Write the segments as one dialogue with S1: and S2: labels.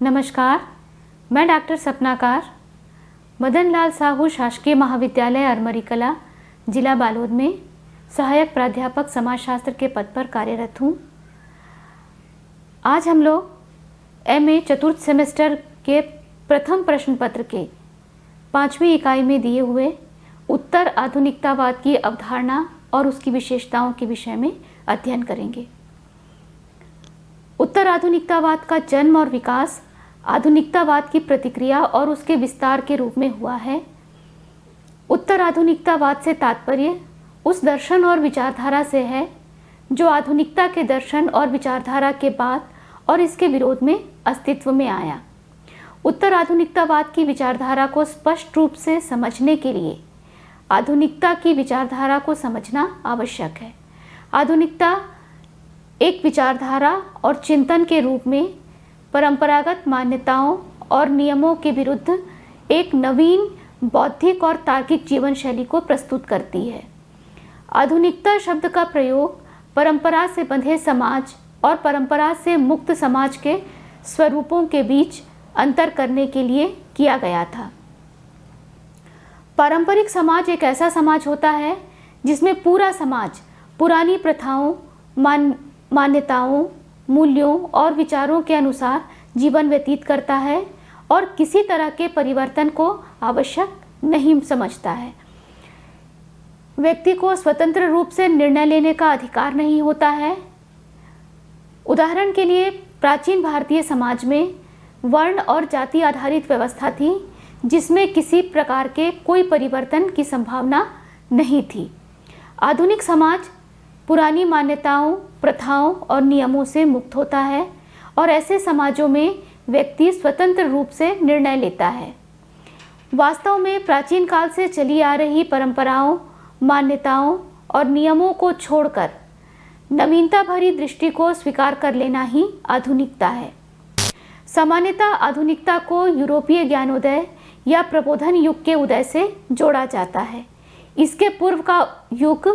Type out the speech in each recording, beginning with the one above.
S1: नमस्कार, मैं डॉक्टर सपनाकार मदन लाल साहू शासकीय महाविद्यालय अरमरी कला, जिला बालोद में सहायक प्राध्यापक समाजशास्त्र के पद पर कार्यरत हूँ। आज हम लोग एमए चतुर्थ सेमेस्टर के प्रथम प्रश्न पत्र के 5वीं इकाई में दिए हुए उत्तर आधुनिकतावाद की अवधारणा और उसकी विशेषताओं के विषय में अध्ययन करेंगे। उत्तर आधुनिकतावाद का जन्म और विकास आधुनिकतावाद की प्रतिक्रिया और उसके विस्तार के रूप में हुआ है। उत्तर आधुनिकतावाद से तात्पर्य उस दर्शन और विचारधारा से है जो आधुनिकता के दर्शन और विचारधारा के बाद और इसके विरोध में अस्तित्व में आया। उत्तर आधुनिकतावाद की विचारधारा को स्पष्ट रूप से समझने के लिए आधुनिकता की विचारधारा को समझना आवश्यक है। आधुनिकता एक विचारधारा और चिंतन के रूप में परंपरागत मान्यताओं और नियमों के विरुद्ध एक नवीन बौद्धिक और तार्किक जीवन शैली को प्रस्तुत करती है। आधुनिकता शब्द का प्रयोग परंपरा से बंधे समाज और परंपरा से मुक्त समाज के स्वरूपों के बीच अंतर करने के लिए किया गया था। पारंपरिक समाज एक ऐसा समाज होता है जिसमें पूरा समाज पुरानी प्रथाओं, मान्यताओं, मूल्यों और विचारों के अनुसार जीवन व्यतीत करता है और किसी तरह के परिवर्तन को आवश्यक नहीं समझता है। व्यक्ति को स्वतंत्र रूप से निर्णय लेने का अधिकार नहीं होता है। उदाहरण के लिए प्राचीन भारतीय समाज में वर्ण और जाति आधारित व्यवस्था थी जिसमें किसी प्रकार के कोई परिवर्तन की संभावना नहीं थी। आधुनिक समाज पुरानी मान्यताओं, प्रथाओं और नियमों से मुक्त होता है और ऐसे समाजों में व्यक्ति स्वतंत्र रूप से निर्णय लेता है। वास्तव में प्राचीन काल से चली आ रही परंपराओं, मान्यताओं और नियमों को छोड़कर नवीनता भरी दृष्टि को स्वीकार कर लेना ही आधुनिकता है। सामान्यतः आधुनिकता को यूरोपीय ज्ञानोदय या प्रबोधन युग के उदय से जोड़ा जाता है। इसके पूर्व का युग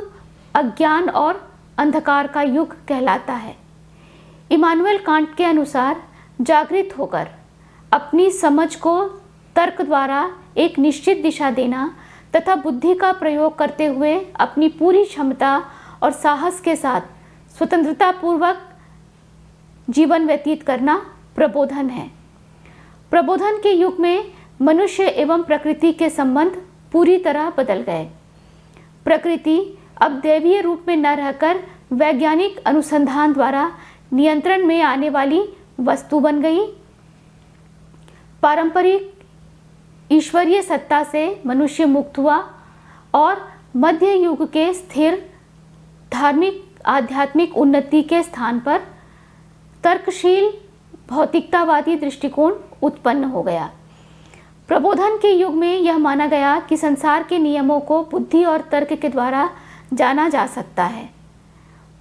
S1: अज्ञान और अंधकार का युग कहलाता है। इमानुएल कांट के अनुसार जागृत होकर अपनी समझ को तर्क द्वारा एक निश्चित दिशा देना तथा बुद्धि का प्रयोग करते हुए अपनी पूरी क्षमता और साहस के साथ स्वतंत्रता पूर्वक जीवन व्यतीत करना प्रबोधन है। प्रबोधन के युग में मनुष्य एवं प्रकृति के संबंध पूरी तरह बदल गए। प्रकृति अब दैवीय रूप में न रहकर वैज्ञानिक अनुसंधान द्वारा नियंत्रण में आने वाली वस्तु बन गई। पारंपरिक ईश्वरीय सत्ता से मनुष्य मुक्त हुआ और मध्य युग के स्थिर धार्मिक आध्यात्मिक उन्नति के स्थान पर तर्कशील भौतिकतावादी दृष्टिकोण उत्पन्न हो गया। प्रबोधन के युग में यह माना गया कि संसार के नियमों को बुद्धि और तर्क के द्वारा जाना जा सकता है।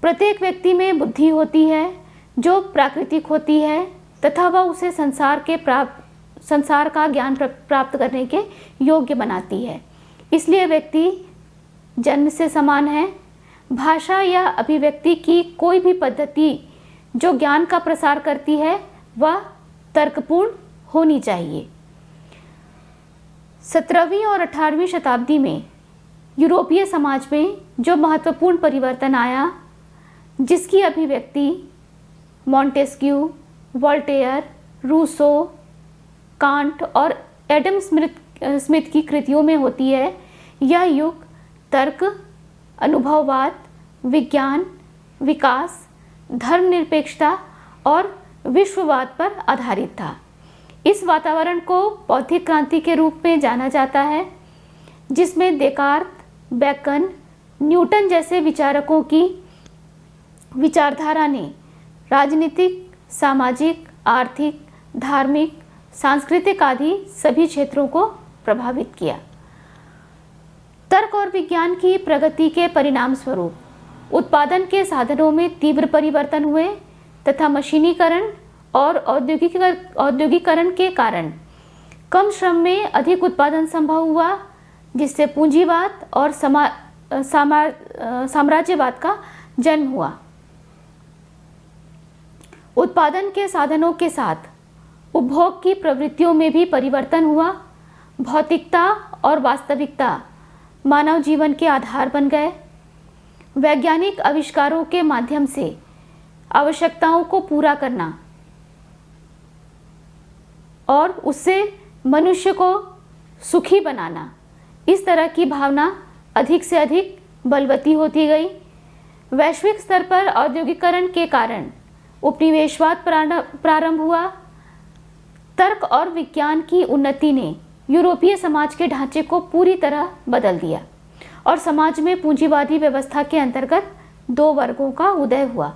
S1: प्रत्येक व्यक्ति में बुद्धि होती है जो प्राकृतिक होती है तथा वह उसे संसार का ज्ञान प्राप्त करने के योग्य बनाती है। इसलिए व्यक्ति जन्म से समान है। भाषा या अभिव्यक्ति की कोई भी पद्धति जो ज्ञान का प्रसार करती है वह तर्कपूर्ण होनी चाहिए। 17वीं और 18वीं शताब्दी में यूरोपीय समाज में जो महत्वपूर्ण परिवर्तन आया, जिसकी अभिव्यक्ति मॉन्टेस्क्यू, वोल्टेयर, रूसो, कांट और एडम स्मिथ की कृतियों में होती है, यह युग तर्क, अनुभववाद, विज्ञान, विकास, धर्मनिरपेक्षता और विश्ववाद पर आधारित था। इस वातावरण को बौद्धिक क्रांति के रूप में जाना जाता है जिसमें देकार्त, बेकन, न्यूटन जैसे विचारकों की विचारधारा ने राजनीतिक, सामाजिक, आर्थिक, धार्मिक, सांस्कृतिक आदि सभी क्षेत्रों को प्रभावित किया। तर्क और विज्ञान की प्रगति के परिणाम स्वरूप उत्पादन के साधनों में तीव्र परिवर्तन हुए तथा मशीनीकरण और औद्योगिकरण के कारण कम श्रम में अधिक उत्पादन संभव हुआ, जिससे पूंजीवाद और साम्राज्यवाद का जन्म हुआ। उत्पादन के साधनों के साथ उपभोग की प्रवृत्तियों में भी परिवर्तन हुआ। भौतिकता और वास्तविकता मानव जीवन के आधार बन गए। वैज्ञानिक आविष्कारों के माध्यम से आवश्यकताओं को पूरा करना और उससे मनुष्य को सुखी बनाना, इस तरह की भावना अधिक से अधिक बलवती होती गई। वैश्विक स्तर पर औद्योगिकरण के कारण उपनिवेशवाद प्रारंभ हुआ। तर्क और विज्ञान की उन्नति ने यूरोपीय समाज के ढांचे को पूरी तरह बदल दिया और समाज में पूंजीवादी व्यवस्था के अंतर्गत दो वर्गों का उदय हुआ।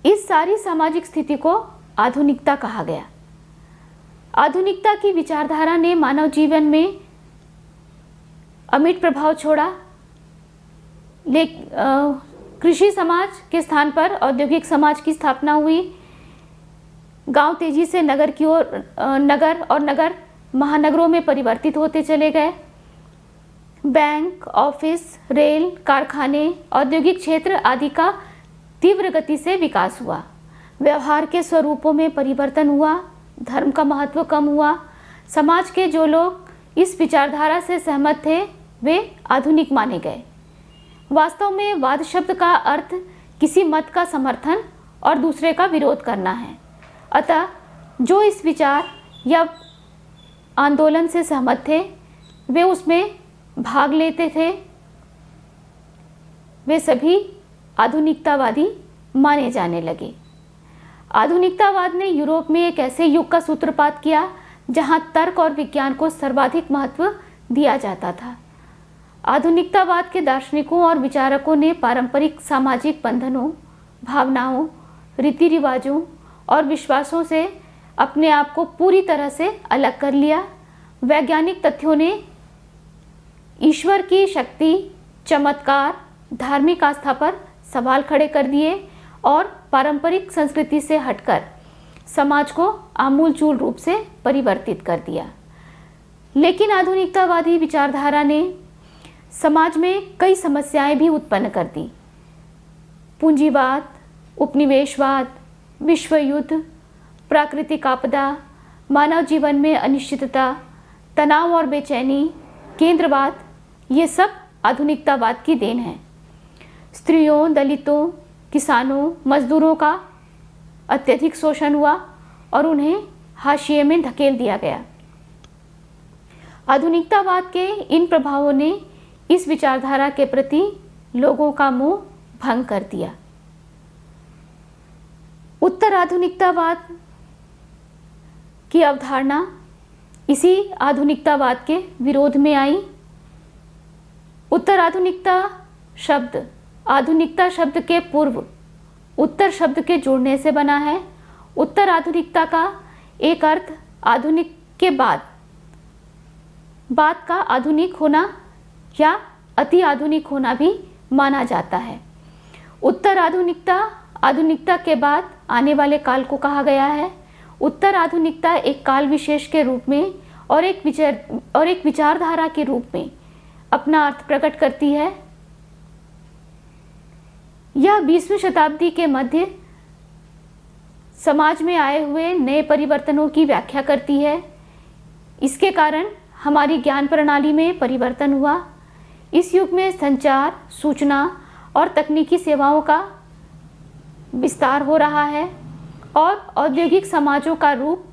S1: इस सारी सामाजिक स्थिति को आधुनिकता कहा गया। आधुनिकता की विचारधारा ने मानव जीवन में अमिट प्रभाव छोड़ा। कृषि समाज के स्थान पर औद्योगिक समाज की स्थापना हुई। गांव तेजी से नगर की ओर नगर महानगरों में परिवर्तित होते चले गए। बैंक, ऑफिस, रेल, कारखाने, औद्योगिक क्षेत्र आदि का तीव्र गति से विकास हुआ। व्यवहार के स्वरूपों में परिवर्तन हुआ। धर्म का महत्व कम हुआ। समाज के जो लोग इस विचारधारा से सहमत थे वे आधुनिक माने गए। वास्तव में वाद शब्द का अर्थ किसी मत का समर्थन और दूसरे का विरोध करना है। अतः जो इस विचार या आंदोलन से सहमत थे वे उसमें भाग लेते थे, वे सभी आधुनिकतावादी माने जाने लगे। आधुनिकतावाद ने यूरोप में एक ऐसे युग का सूत्रपात किया जहां तर्क और विज्ञान को सर्वाधिक महत्व दिया जाता था। आधुनिकतावाद के दार्शनिकों और विचारकों ने पारंपरिक सामाजिक बंधनों, भावनाओं, रीति रिवाजों और विश्वासों से अपने आप को पूरी तरह से अलग कर लिया। वैज्ञानिक तथ्यों ने ईश्वर की शक्ति, चमत्कार, धार्मिक आस्था पर सवाल खड़े कर दिए और पारंपरिक संस्कृति से हटकर समाज को आमूलचूल रूप से परिवर्तित कर दिया। लेकिन आधुनिकतावादी विचारधारा ने समाज में कई समस्याएं भी उत्पन्न कर दी। पूंजीवाद, उपनिवेशवाद, विश्व युद्ध, प्राकृतिक आपदा, मानव जीवन में अनिश्चितता, तनाव और बेचैनी, केंद्रवाद, ये सब आधुनिकतावाद की देन है। स्त्रियों, दलितों, किसानों, मजदूरों का अत्यधिक शोषण हुआ और उन्हें हाशिए में धकेल दिया गया। आधुनिकतावाद के इन प्रभावों ने इस विचारधारा के प्रति लोगों का मोह भंग कर दिया। उत्तर आधुनिकतावाद की अवधारणा इसी आधुनिकतावाद के विरोध में आई। उत्तर आधुनिकता शब्द आधुनिकता शब्द के पूर्व उत्तर शब्द के जुड़ने से बना है। उत्तर आधुनिकता का एक अर्थ आधुनिक के बाद का आधुनिक होना या अति आधुनिक होना भी माना जाता है। उत्तर आधुनिकता के बाद आने वाले काल को कहा गया है। उत्तर आधुनिकता एक काल विशेष के रूप में और एक विचारधारा के रूप में अपना अर्थ प्रकट करती है। यह 20वीं शताब्दी के मध्य समाज में आए हुए नए परिवर्तनों की व्याख्या करती है। इसके कारण हमारी ज्ञान प्रणाली में परिवर्तन हुआ। इस युग में संचार, सूचना और तकनीकी सेवाओं का विस्तार हो रहा है और औद्योगिक समाजों का रूप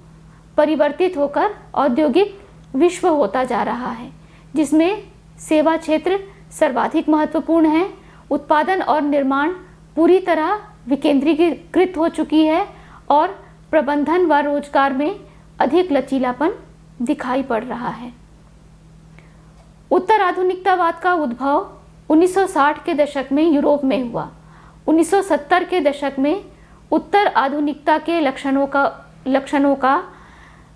S1: परिवर्तित होकर औद्योगिक विश्व होता जा रहा है, जिसमें सेवा क्षेत्र सर्वाधिक महत्वपूर्ण है। उत्पादन और निर्माण पूरी तरह विकेंद्रीकृत हो चुकी है और प्रबंधन व रोजगार में अधिक लचीलापन दिखाई पड़ रहा है। उत्तर आधुनिकतावाद का उद्भव 1960 के दशक में यूरोप में हुआ। 1970 के दशक में उत्तर आधुनिकता के लक्षणों का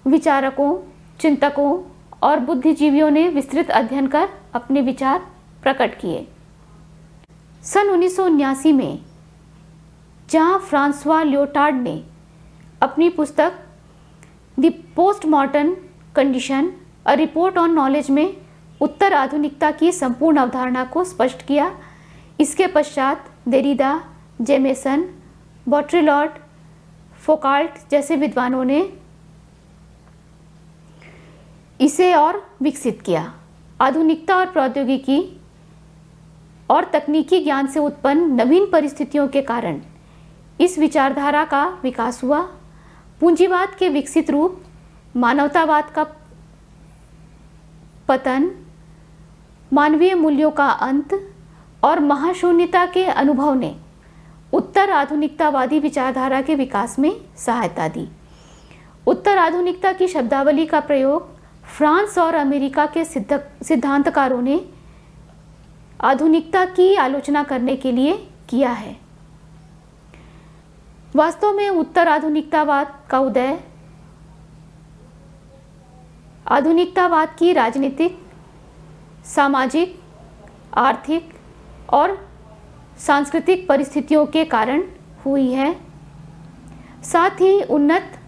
S1: विचारकों, चिंतकों और बुद्धिजीवियों ने विस्तृत अध्ययन कर अपने विचार प्रकट किए। सन 1979 में जहां फ्रांसवा लियोटार्ड ने अपनी पुस्तक the postmodern condition a report on knowledge में उत्तर आधुनिकता की संपूर्ण अवधारणा को स्पष्ट किया, इसके पश्चात देरिडा, जेमेसन, बॉट्रिलॉट, फोकाल्ट जैसे विद्वानों ने इसे और विकसित किया। आधुनिकता और प्रौद्योगिकी और तकनीकी ज्ञान से उत्पन्न नवीन परिस्थितियों के कारण इस विचारधारा का विकास हुआ। पूंजीवाद के विकसित रूप, मानवतावाद का पतन, मानवीय मूल्यों का अंत और महाशून्यता के अनुभव ने उत्तर आधुनिकतावादी विचारधारा के विकास में सहायता दी। उत्तर आधुनिकता की शब्दावली का प्रयोग फ्रांस और अमेरिका के सिद्धांतकारों ने आधुनिकता की आलोचना करने के लिए किया है। वास्तव में उत्तर आधुनिकतावाद का उदय आधुनिकतावाद की राजनीतिक, सामाजिक, आर्थिक और सांस्कृतिक परिस्थितियों के कारण हुई है। साथ ही उन्नत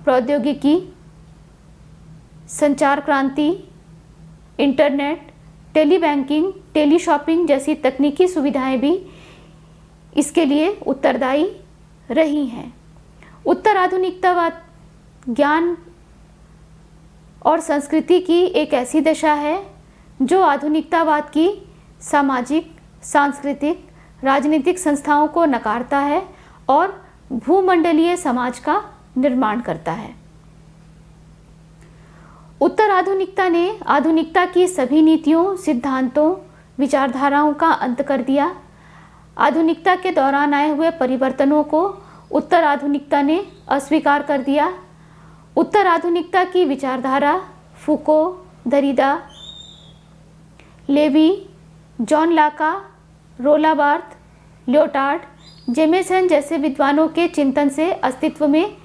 S1: प्रौद्योगिकी, संचार क्रांति, इंटरनेट, टेलीबैंकिंग, टेलीशॉपिंग जैसी तकनीकी सुविधाएं भी इसके लिए उत्तरदायी रही हैं। उत्तर आधुनिकतावाद ज्ञान और संस्कृति की एक ऐसी दशा है जो आधुनिकतावाद की सामाजिक, सांस्कृतिक, राजनीतिक संस्थाओं को नकारता है और भूमंडलीय समाज का निर्माण करता है। उत्तर आधुनिकता ने आधुनिकता की सभी नीतियों, सिद्धांतों, विचारधाराओं का अंत कर दिया। आधुनिकता के दौरान आए हुए परिवर्तनों को उत्तर आधुनिकता ने अस्वीकार कर दिया। उत्तर आधुनिकता की विचारधारा फूको, दरिदा, लेवी, जॉन लाका, रोला बार्थ, लियोटार्ड, जेमेसन जैसे विद्वानों के चिंतन से अस्तित्व में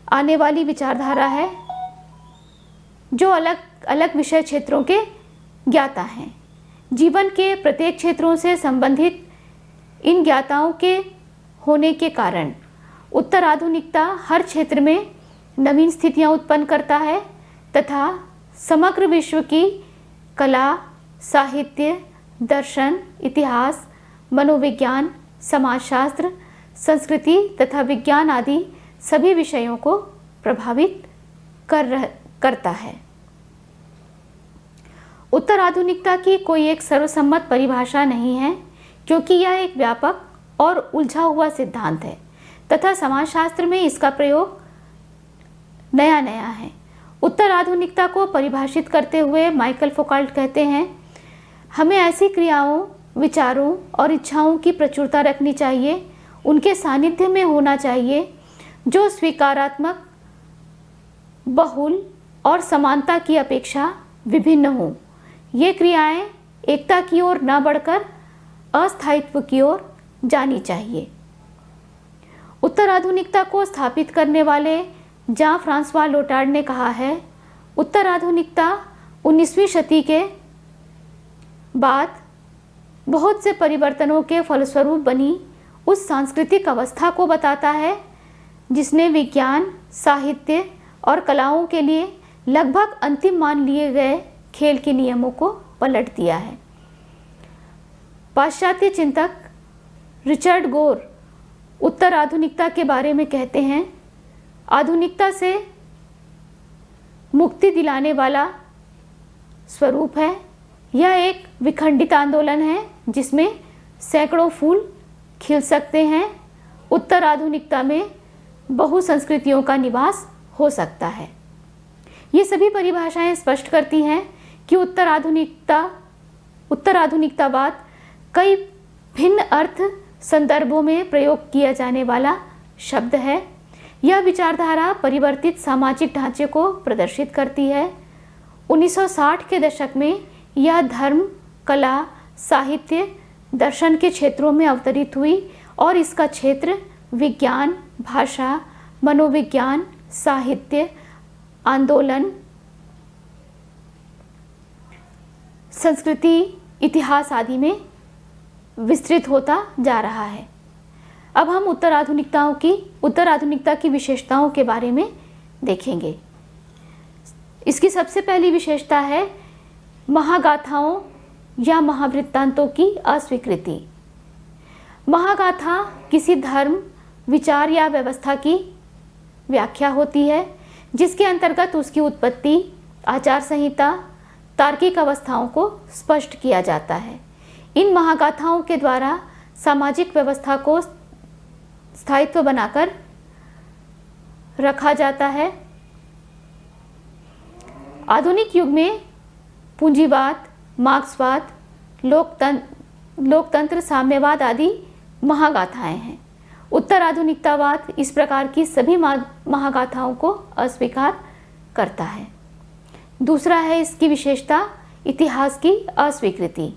S1: आने वाली विचारधारा है जो अलग अलग विषय क्षेत्रों के ज्ञाता हैं। जीवन के प्रत्येक क्षेत्रों से संबंधित इन ज्ञाताओं के होने के कारण उत्तर आधुनिकता हर क्षेत्र में नवीन स्थितियां उत्पन्न करता है तथा समग्र विश्व की कला, साहित्य, दर्शन, इतिहास, मनोविज्ञान, समाजशास्त्र, संस्कृति तथा विज्ञान आदि सभी विषयों को प्रभावित करता है। उत्तर आधुनिकता की कोई एक सर्वसम्मत परिभाषा नहीं है क्योंकि यह एक व्यापक और उलझा हुआ सिद्धांत है तथा समाजशास्त्र में इसका प्रयोग नया है। उत्तर आधुनिकता को परिभाषित करते हुए माइकल फोकाल्ट कहते हैं, हमें ऐसी क्रियाओं, विचारों और इच्छाओं की प्रचुरता रखनी चाहिए, उनके सानिध्य में होना चाहिए जो स्वीकारात्मक, बहुल और समानता की अपेक्षा विभिन्न हों। ये क्रियाएं एकता की ओर न बढ़कर अस्थायित्व की ओर जानी चाहिए। उत्तर आधुनिकता को स्थापित करने वाले जां फ्रांसवा लियोटार्ड ने कहा है, उत्तर आधुनिकता 19वीं शती के बाद बहुत से परिवर्तनों के फलस्वरूप बनी उस सांस्कृतिक अवस्था को बताता है जिसने विज्ञान, साहित्य और कलाओं के लिए लगभग अंतिम मान लिए गए खेल के नियमों को पलट दिया है। पाश्चात्य चिंतक रिचर्ड गोर उत्तर आधुनिकता के बारे में कहते हैं, आधुनिकता से मुक्ति दिलाने वाला स्वरूप है। यह एक विखंडित आंदोलन है जिसमें सैकड़ों फूल खिल सकते हैं। उत्तर आधुनिकता में बहुसंस्कृतियों का निवास हो सकता है। ये सभी परिभाषाएं स्पष्ट करती हैं कि उत्तर आधुनिकतावाद कई भिन्न अर्थ संदर्भों में प्रयोग किया जाने वाला शब्द है। यह विचारधारा परिवर्तित सामाजिक ढांचे को प्रदर्शित करती है। 1960 के दशक में यह धर्म, कला, साहित्य, दर्शन के क्षेत्रों में अवतरित हुई और इसका क्षेत्र विज्ञान, भाषा, मनोविज्ञान, साहित्य, आंदोलन, संस्कृति, इतिहास आदि में विस्तृत होता जा रहा है। अब हम उत्तर आधुनिकता की विशेषताओं के बारे में देखेंगे। इसकी सबसे पहली विशेषता है महागाथाओं या महावृत्तांतों की अस्वीकृति। महागाथा किसी धर्म, विचार या व्यवस्था की व्याख्या होती है, जिसके अंतर्गत उसकी उत्पत्ति, आचार संहिता, तार्किक अवस्थाओं को स्पष्ट किया जाता है। इन महागाथाओं के द्वारा सामाजिक व्यवस्था को स्थायित्व बनाकर रखा जाता है। आधुनिक युग में पूंजीवाद, मार्क्सवाद, लोकतंत्र, साम्यवाद आदि महागाथाएं हैं। उत्तर आधुनिकतावाद इस प्रकार की सभी महागाथाओं को अस्वीकार करता है। दूसरा है इसकी विशेषता, इतिहास की अस्वीकृति।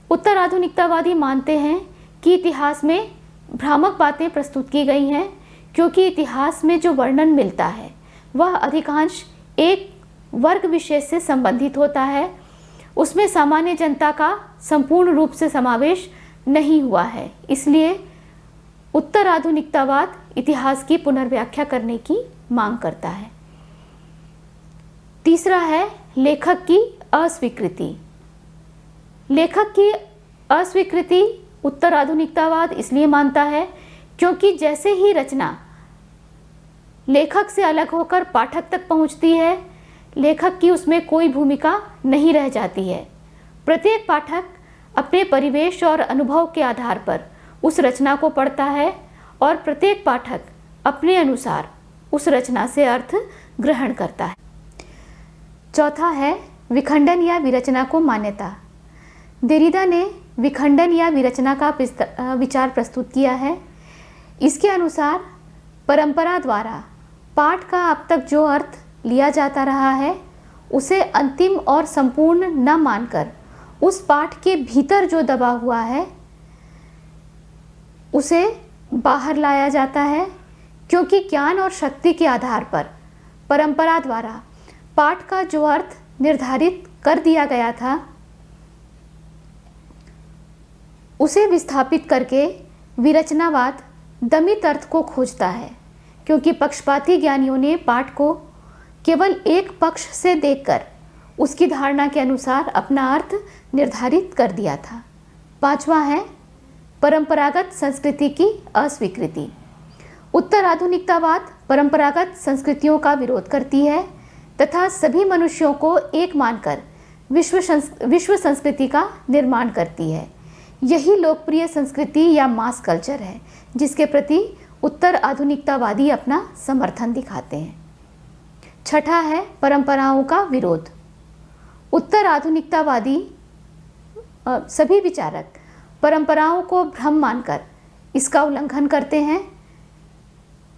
S1: उत्तर आधुनिकतावादी मानते हैं कि इतिहास में भ्रामक बातें प्रस्तुत की गई हैं, क्योंकि इतिहास में जो वर्णन मिलता है वह अधिकांश एक वर्ग विशेष से संबंधित होता है। उसमें सामान्य जनता का संपूर्ण रूप से समावेश नहीं हुआ है। इसलिए उत्तर आधुनिकतावाद इतिहास की पुनर्व्याख्या करने की मांग करता है। तीसरा है लेखक की अस्वीकृति। लेखक की अस्वीकृति उत्तर आधुनिकतावाद इसलिए मानता है क्योंकि जैसे ही रचना लेखक से अलग होकर पाठक तक पहुंचती है, लेखक की उसमें कोई भूमिका नहीं रह जाती है। प्रत्येक पाठक अपने परिवेश और अनुभव के आधार पर उस रचना को पढ़ता है और प्रत्येक पाठक अपने अनुसार उस रचना से अर्थ ग्रहण करता है। चौथा है विखंडन या विरचना को मान्यता। देरिदा ने विखंडन या विरचना का विचार प्रस्तुत किया है। इसके अनुसार परंपरा द्वारा पाठ का अब तक जो अर्थ लिया जाता रहा है उसे अंतिम और संपूर्ण न मानकर उस पाठ के भीतर जो दबा हुआ है उसे बाहर लाया जाता है, क्योंकि ज्ञान और शक्ति के आधार पर परंपरा द्वारा पाठ का जो अर्थ निर्धारित कर दिया गया था उसे विस्थापित करके विरचनावाद दमित अर्थ को खोजता है, क्योंकि पक्षपाती ज्ञानियों ने पाठ को केवल एक पक्ष से देखकर उसकी धारणा के अनुसार अपना अर्थ निर्धारित कर दिया था। पांचवा है परंपरागत संस्कृति की अस्वीकृति। उत्तर आधुनिकतावाद परंपरागत संस्कृतियों का विरोध करती है तथा सभी मनुष्यों को एक मानकर विश्व संस्कृति का निर्माण करती है। यही लोकप्रिय संस्कृति या मास कल्चर है जिसके प्रति उत्तर आधुनिकतावादी अपना समर्थन दिखाते हैं। छठा है परंपराओं का विरोध। उत्तर आधुनिकतावादी सभी विचारक परंपराओं को भ्रम मानकर इसका उल्लंघन करते हैं।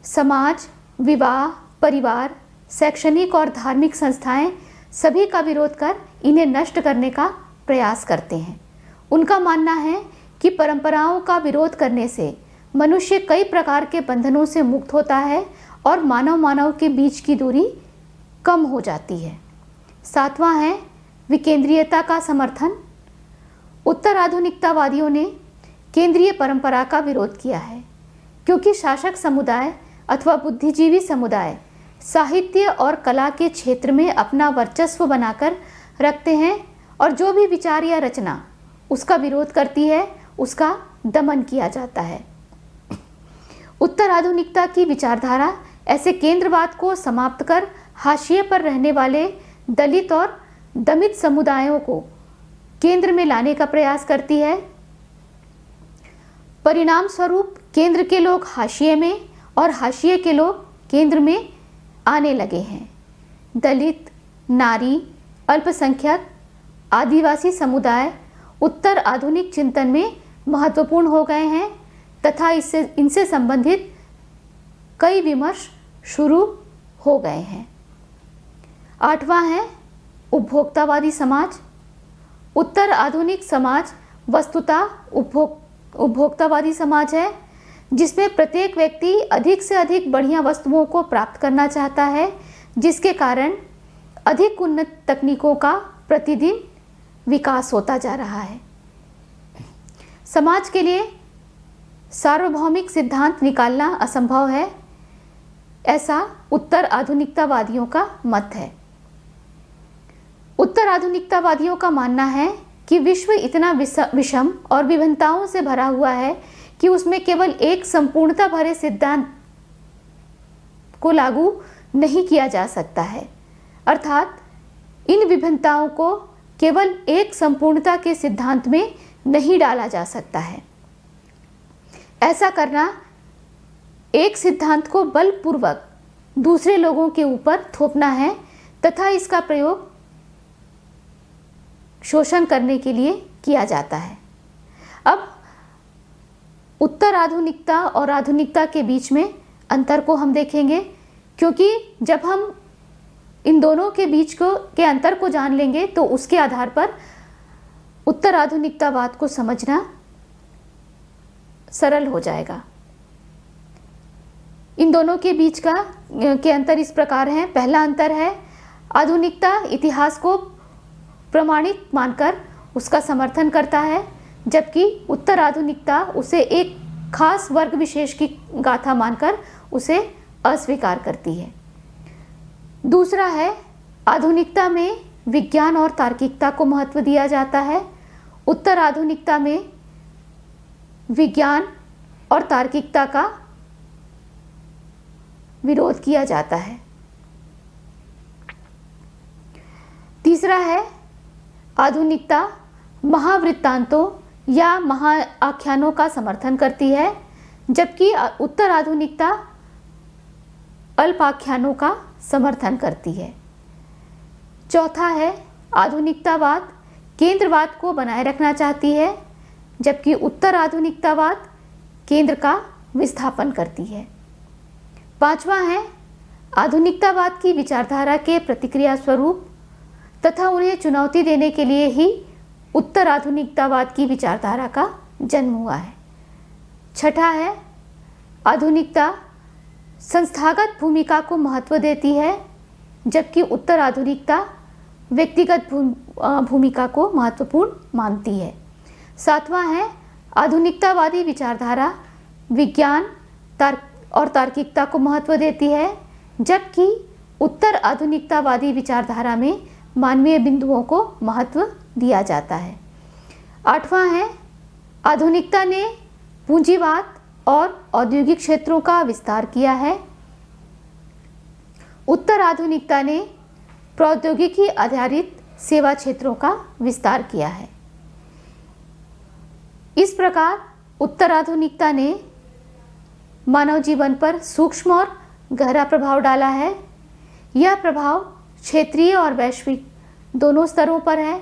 S1: समाज, विवाह, परिवार, शैक्षणिक और धार्मिक संस्थाएं सभी का विरोध कर इन्हें नष्ट करने का प्रयास करते हैं। उनका मानना है कि परंपराओं का विरोध करने से मनुष्य कई प्रकार के बंधनों से मुक्त होता है और मानव के बीच की दूरी कम हो जाती है। सातवां है विकेंद्रीयता का समर्थन। उत्तर आधुनिकतावादियों ने केंद्रीय परंपरा का विरोध किया है, क्योंकि शासक समुदाय अथवा बुद्धिजीवी समुदाय साहित्य और कला के क्षेत्र में अपना वर्चस्व बनाकर रखते हैं और जो भी विचार या रचना उसका विरोध करती है उसका दमन किया जाता है। उत्तर आधुनिकता की विचारधारा ऐसे केंद्रवाद को समाप्त कर हाशिए पर रहने वाले दलित और दमित समुदायों को केंद्र में लाने का प्रयास करती है। परिणाम स्वरूप केंद्र के लोग हाशिए में और हाशिए के लोग केंद्र में आने लगे हैं। दलित, नारी, अल्पसंख्यक, आदिवासी समुदाय उत्तर आधुनिक चिंतन में महत्वपूर्ण हो गए हैं तथा इनसे संबंधित कई विमर्श शुरू हो गए हैं। आठवां है उपभोक्तावादी समाज। उत्तर आधुनिक समाज वस्तुतः उपभोक्तावादी समाज है, जिसमें प्रत्येक व्यक्ति अधिक से अधिक बढ़िया वस्तुओं को प्राप्त करना चाहता है, जिसके कारण अधिक उन्नत तकनीकों का प्रतिदिन विकास होता जा रहा है। समाज के लिए सार्वभौमिक सिद्धांत निकालना असंभव है, ऐसा उत्तर आधुनिकतावादियों का मत है। उत्तर आधुनिकतावादियों का मानना है कि विश्व इतना विषम और विभिन्नताओं से भरा हुआ है कि उसमें केवल एक संपूर्णता भरे सिद्धांत को लागू नहीं किया जा सकता है, अर्थात इन विभिन्नताओं को केवल एक संपूर्णता के सिद्धांत में नहीं डाला जा सकता है। ऐसा करना एक सिद्धांत को बलपूर्वक दूसरे लोगों के ऊपर थोपना है तथा इसका प्रयोग शोषण करने के लिए किया जाता है। अब उत्तर आधुनिकता और आधुनिकता के बीच में अंतर को हम देखेंगे, क्योंकि जब हम इन दोनों के बीच के अंतर को जान लेंगे तो उसके आधार पर उत्तर आधुनिकतावाद को समझना सरल हो जाएगा। इन दोनों के बीच के अंतर इस प्रकार हैं। पहला अंतर है, आधुनिकता इतिहास को प्रमाणिक मानकर उसका समर्थन करता है, जबकि उत्तर आधुनिकता उसे एक खास वर्ग विशेष की गाथा मानकर उसे अस्वीकार करती है। दूसरा है, आधुनिकता में विज्ञान और तार्किकता को महत्व दिया जाता है। उत्तर आधुनिकता में विज्ञान और तार्किकता का विरोध किया जाता है। तीसरा है, आधुनिकता महावृत्तांतों या महाआख्यानों का समर्थन करती है, जबकि उत्तर आधुनिकता अल्पाख्यानों का समर्थन करती है। चौथा है, आधुनिकतावाद केंद्रवाद को बनाए रखना चाहती है, जबकि उत्तर आधुनिकतावाद केंद्र का विस्थापन करती है। पांचवा है, आधुनिकतावाद की विचारधारा के प्रतिक्रिया स्वरूप तथा उन्हें चुनौती देने के लिए ही उत्तर आधुनिकतावाद की विचारधारा का जन्म हुआ है। छठा है, आधुनिकता संस्थागत भूमिका को महत्व देती है, जबकि उत्तर आधुनिकता व्यक्तिगत भूमिका को महत्वपूर्ण मानती है। सातवां है, आधुनिकतावादी विचारधारा विज्ञान और तार्किकता को महत्व देती है, जबकि उत्तर आधुनिकतावादी विचारधारा में मानवीय बिंदुओं को महत्व दिया जाता है। आठवां है, आधुनिकता ने पूंजीवाद और औद्योगिक क्षेत्रों का विस्तार किया है। उत्तर आधुनिकता ने प्रौद्योगिकी आधारित सेवा क्षेत्रों का विस्तार किया है। इस प्रकार उत्तर आधुनिकता ने मानव जीवन पर सूक्ष्म और गहरा प्रभाव डाला है। यह प्रभाव क्षेत्रीय और वैश्विक दोनों स्तरों पर है।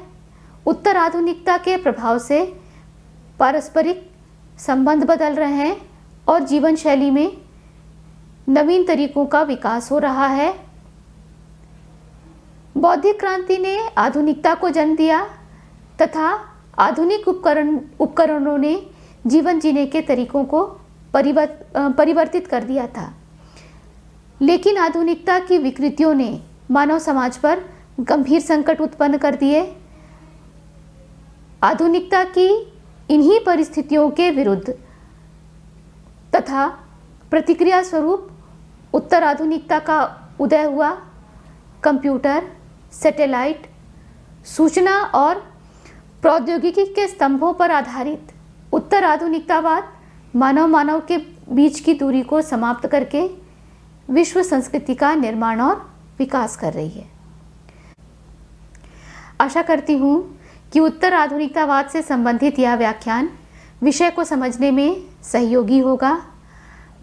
S1: उत्तर आधुनिकता के प्रभाव से पारस्परिक संबंध बदल रहे हैं और जीवन शैली में नवीन तरीकों का विकास हो रहा है। बौद्धिक क्रांति ने आधुनिकता को जन्म दिया तथा आधुनिक उपकरणों ने जीवन जीने के तरीकों को परिवर्तित कर दिया था। लेकिन आधुनिकता की विकृतियों ने मानव समाज पर गंभीर संकट उत्पन्न कर दिए। आधुनिकता की इन्हीं परिस्थितियों के विरुद्ध तथा प्रतिक्रिया स्वरूप उत्तर आधुनिकता का उदय हुआ। कंप्यूटर, सैटेलाइट, सूचना और प्रौद्योगिकी के स्तंभों पर आधारित उत्तर आधुनिकतावाद मानव के बीच की दूरी को समाप्त करके विश्व संस्कृति का निर्माण और विकास कर रही है। आशा करती हूँ कि उत्तर आधुनिकतावाद से संबंधित यह व्याख्यान विषय को समझने में सहयोगी होगा।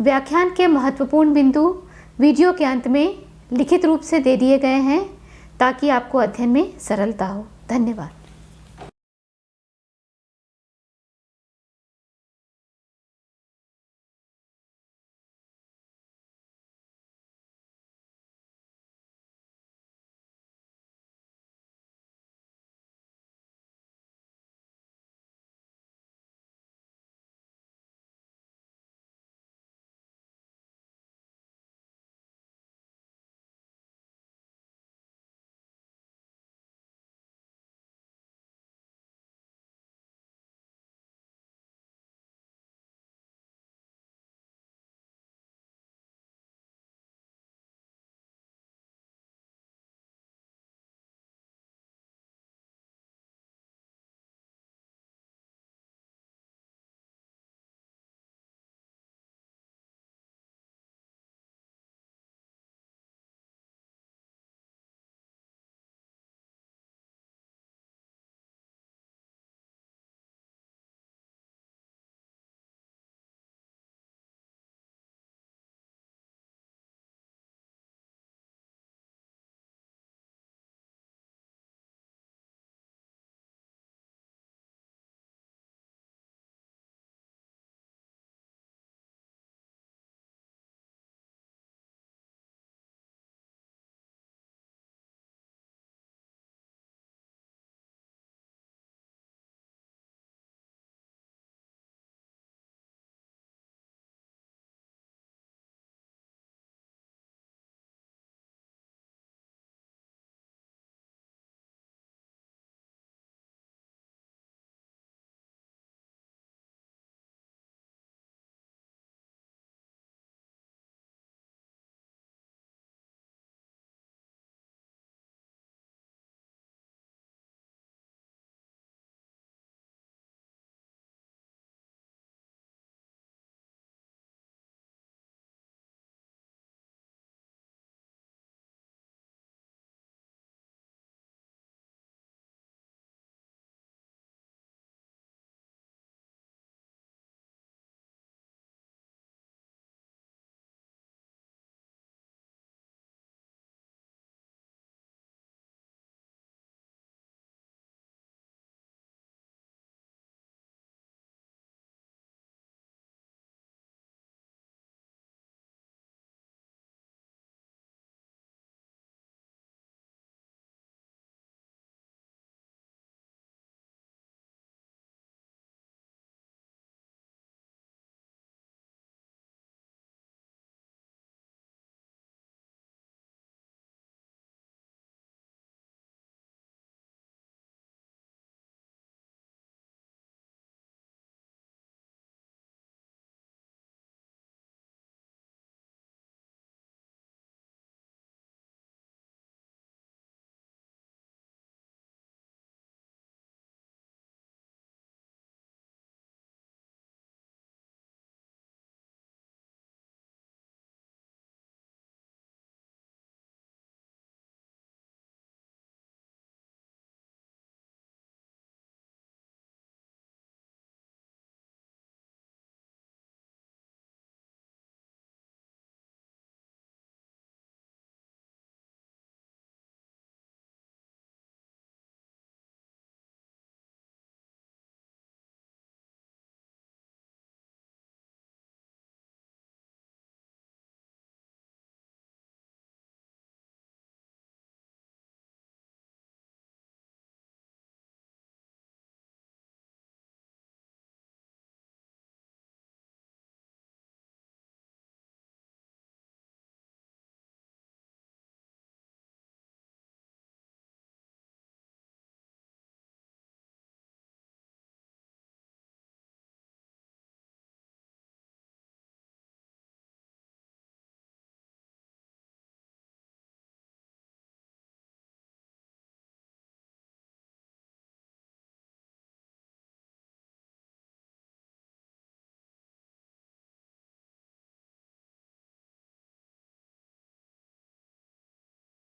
S1: व्याख्यान के महत्वपूर्ण बिंदु वीडियो के अंत में लिखित रूप से दे दिए गए हैं ताकि आपको अध्ययन में सरलता हो। धन्यवाद।